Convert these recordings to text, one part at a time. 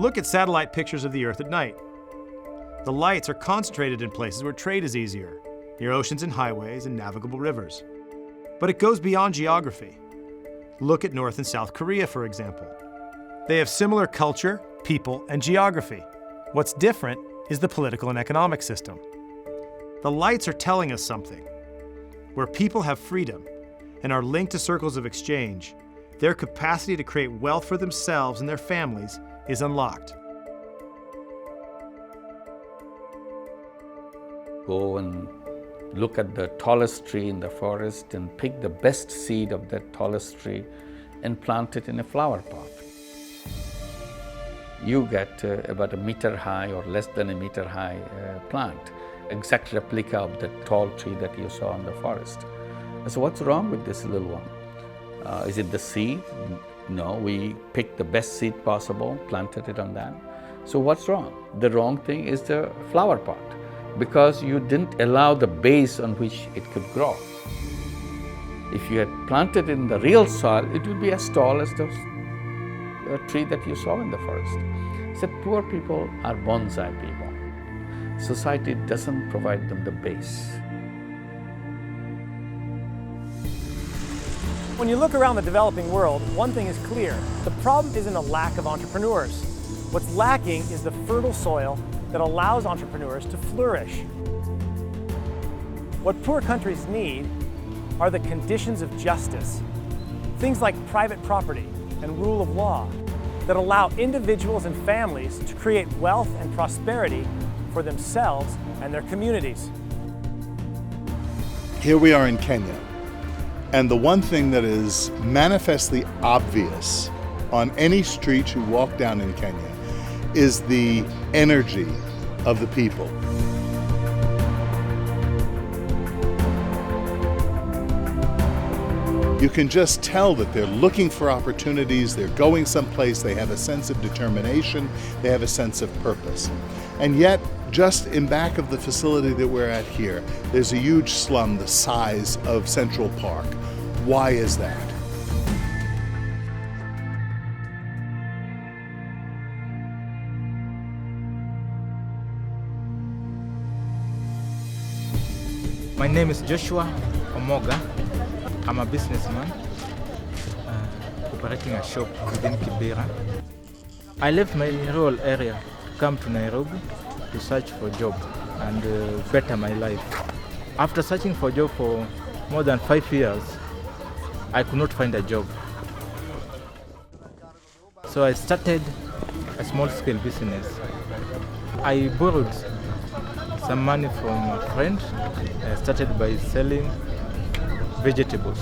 Look at satellite pictures of the Earth at night. The lights are concentrated in places where trade is easier, near oceans and highways and navigable rivers. But it goes beyond geography. Look at North and South Korea, for example. They have similar culture, people, and geography. What's different is the political and economic system. The lights are telling us something. Where people have freedom and are linked to circles of exchange, their capacity to create wealth for themselves and their families is unlocked. Go and look at the tallest tree in the forest and pick the best seed of that tallest tree and plant it in a flower pot. You get about a meter high or less than a meter high plant, exact replica of the tall tree that you saw in the forest. So what's wrong with this little one? Is it the seed? No, we picked the best seed possible, planted it on that. So what's wrong? The wrong thing is the flower pot, because you didn't allow the base on which it could grow. If you had planted it in the real soil, it would be as tall as the tree that you saw in the forest. So poor people are bonsai people. Society doesn't provide them the base. When you look around the developing world, one thing is clear. The problem isn't a lack of entrepreneurs. What's lacking is the fertile soil that allows entrepreneurs to flourish. What poor countries need are the conditions of justice, things like private property and rule of law that allow individuals and families to create wealth and prosperity for themselves and their communities. Here we are in Kenya, and the one thing that is manifestly obvious on any street you walk down in Kenya is the energy of the people. You can just tell that they're looking for opportunities, they're going someplace, they have a sense of determination, they have a sense of purpose. And yet, just in back of the facility that we're at here, there's a huge slum the size of Central Park. Why is that? My name is Joshua Omoga. I'm a businessman operating a shop within Kibera. I left my rural area to come to Nairobi to search for a job and better my life. After searching for a job for more than 5 years, I could not find a job. So I started a small-scale business. I borrowed some money from a friend. I started by selling vegetables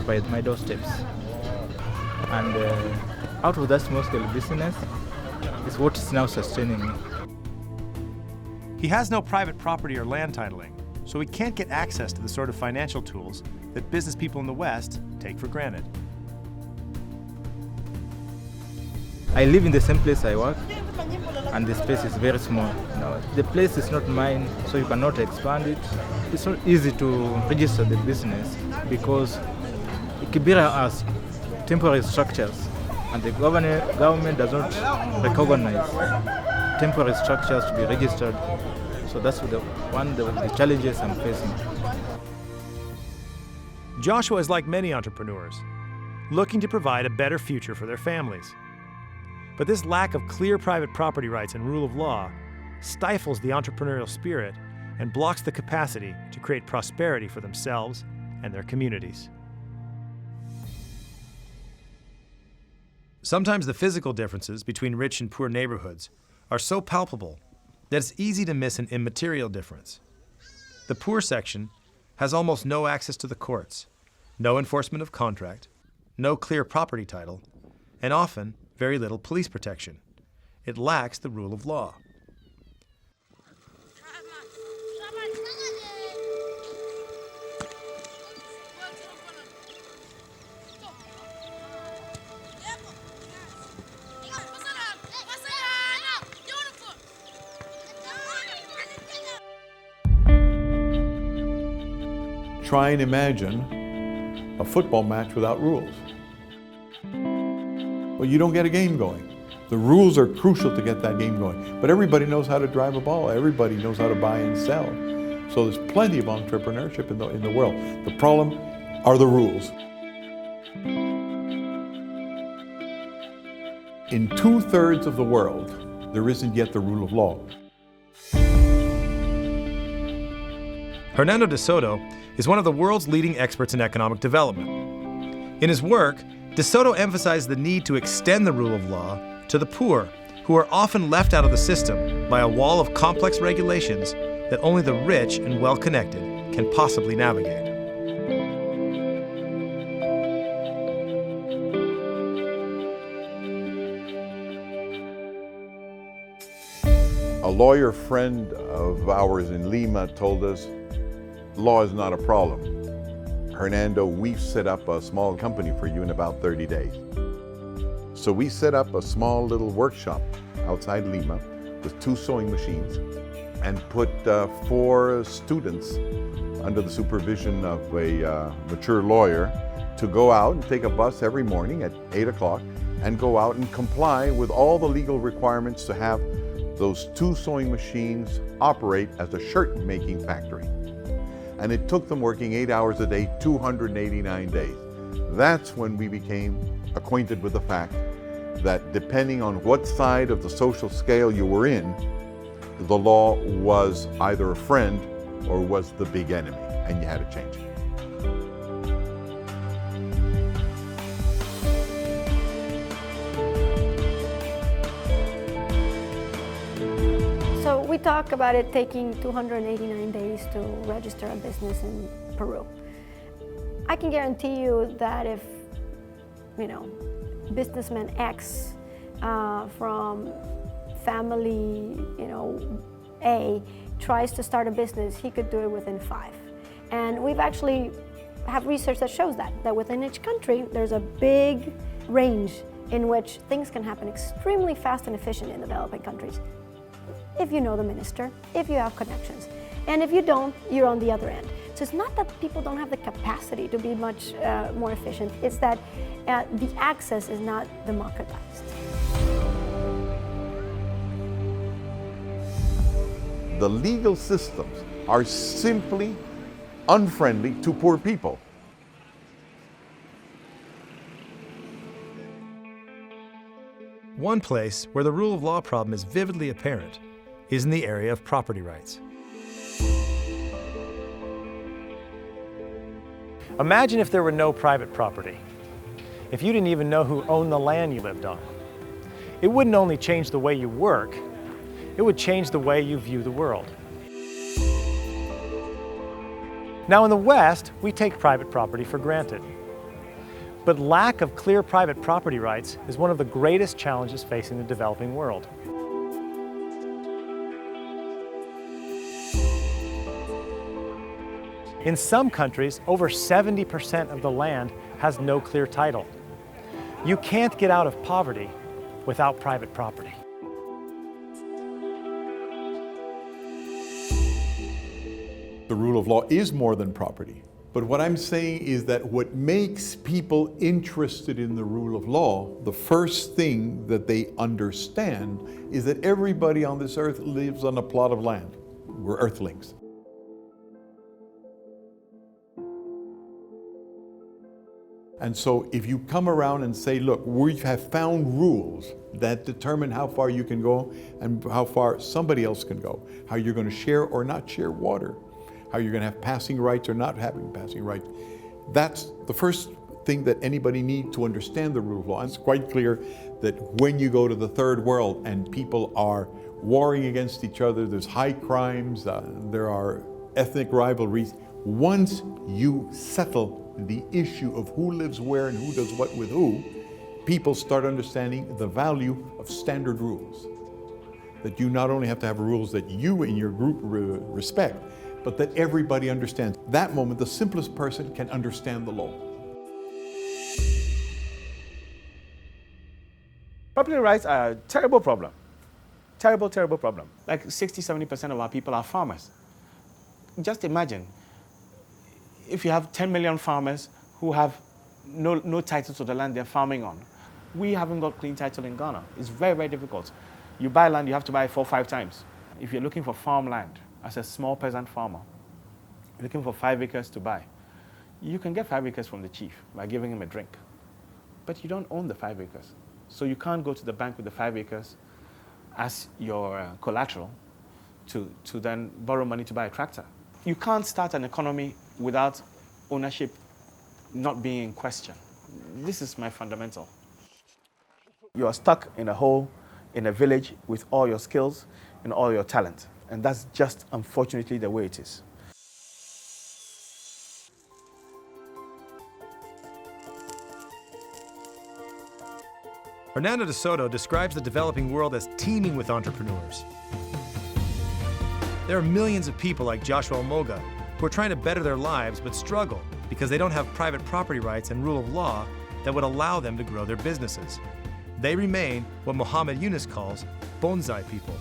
by my doorsteps. And out of that small-scale business is what is now sustaining me. He has no private property or land titling, so he can't get access to the sort of financial tools that business people in the West take for granted. I live in the same place I work, and the space is very small. Now, the place is not mine, so you cannot expand it. It's not easy to register the business because Kibera has temporary structures, and the government does not recognize temporary structures to be registered. So that's one of the challenges I'm facing. Joshua is like many entrepreneurs, looking to provide a better future for their families. But this lack of clear private property rights and rule of law stifles the entrepreneurial spirit and blocks the capacity to create prosperity for themselves and their communities. Sometimes the physical differences between rich and poor neighborhoods are so palpable that it's easy to miss an immaterial difference. The poor section has almost no access to the courts, no enforcement of contract, no clear property title, and often very little police protection. It lacks the rule of law. Try and imagine a football match without rules. Well, you don't get a game going. The rules are crucial to get that game going. But everybody knows how to drive a ball. Everybody knows how to buy and sell. So there's plenty of entrepreneurship in the world. The problem are the rules. In 2/3 of the world, there isn't yet the rule of law. Hernando de Soto is one of the world's leading experts in economic development. In his work, de Soto emphasized the need to extend the rule of law to the poor, who are often left out of the system by a wall of complex regulations that only the rich and well-connected can possibly navigate. A lawyer friend of ours in Lima told us, law is not a problem. Hernando, we've set up a small company for you in about 30 days. So we set up a small little workshop outside Lima with 2 sewing machines and put 4 students under the supervision of a mature lawyer to go out and take a bus every morning at 8 o'clock and go out and comply with all the legal requirements to have those 2 sewing machines operate as a shirt making factory. And it took them working 8 hours a day, 289 days. That's when we became acquainted with the fact that depending on what side of the social scale you were in, the law was either a friend or was the big enemy, and you had to change it. So we talk about it taking 289 days to register a business in Peru. I can guarantee you that if, businessman X from family, A tries to start a business, he could do it within 5. And we've actually have research that shows that within each country, there's a big range in which things can happen extremely fast and efficient in developing countries. If you know the minister, if you have connections. And if you don't, you're on the other end. So it's not that people don't have the capacity to be much more efficient, it's that the access is not democratized. The legal systems are simply unfriendly to poor people. One place where the rule of law problem is vividly apparent is in the area of property rights. Imagine if there were no private property. If you didn't even know who owned the land you lived on. It wouldn't only change the way you work, it would change the way you view the world. Now in the West, we take private property for granted. But lack of clear private property rights is one of the greatest challenges facing the developing world. In some countries, over 70% of the land has no clear title. You can't get out of poverty without private property. The rule of law is more than property. But what I'm saying is that what makes people interested in the rule of law, the first thing that they understand is that everybody on this earth lives on a plot of land. We're earthlings. And so if you come around and say, look, we have found rules that determine how far you can go and how far somebody else can go, how you're going to share or not share water, how you're going to have passing rights or not having passing rights. That's the first thing that anybody needs to understand the rule of law. And it's quite clear that when you go to the third world and people are warring against each other, there's high crimes, there are ethnic rivalries. Once you settle the issue of who lives where and who does what with who, people start understanding the value of standard rules. That you not only have to have rules that you and your group respect, but that everybody understands. That moment, the simplest person can understand the law. Property rights are a terrible problem. Terrible, terrible problem. Like 60-70% of our people are farmers. Just imagine if you have 10 million farmers who have no title to the land they're farming on. We haven't got clean title in Ghana. It's very, very difficult. You buy land, you have to buy it 4 or 5 times. If you're looking for farmland as a small peasant farmer, looking for 5 acres to buy, you can get 5 acres from the chief by giving him a drink. But you don't own the 5 acres. So you can't go to the bank with the 5 acres as your collateral to then borrow money to buy a tractor. You can't start an economy without ownership not being in question. This is my fundamental. You are stuck in a hole in a village with all your skills and all your talent. And that's just unfortunately the way it is. Hernando de Soto describes the developing world as teeming with entrepreneurs. There are millions of people like Joshua Omoga who are trying to better their lives but struggle because they don't have private property rights and rule of law that would allow them to grow their businesses. They remain what Muhammad Yunus calls bonsai people.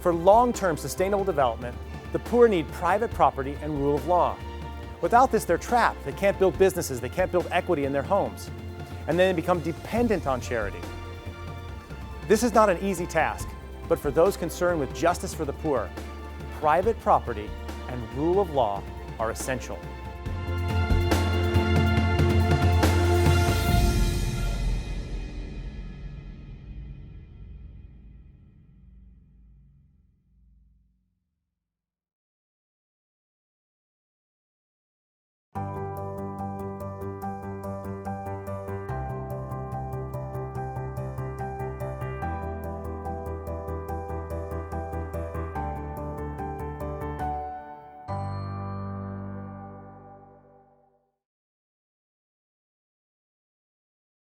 For long-term sustainable development, the poor need private property and rule of law. Without this, they're trapped. They can't build businesses, they can't build equity in their homes, and then they become dependent on charity. This is not an easy task, but for those concerned with justice for the poor, private property and rule of law are essential.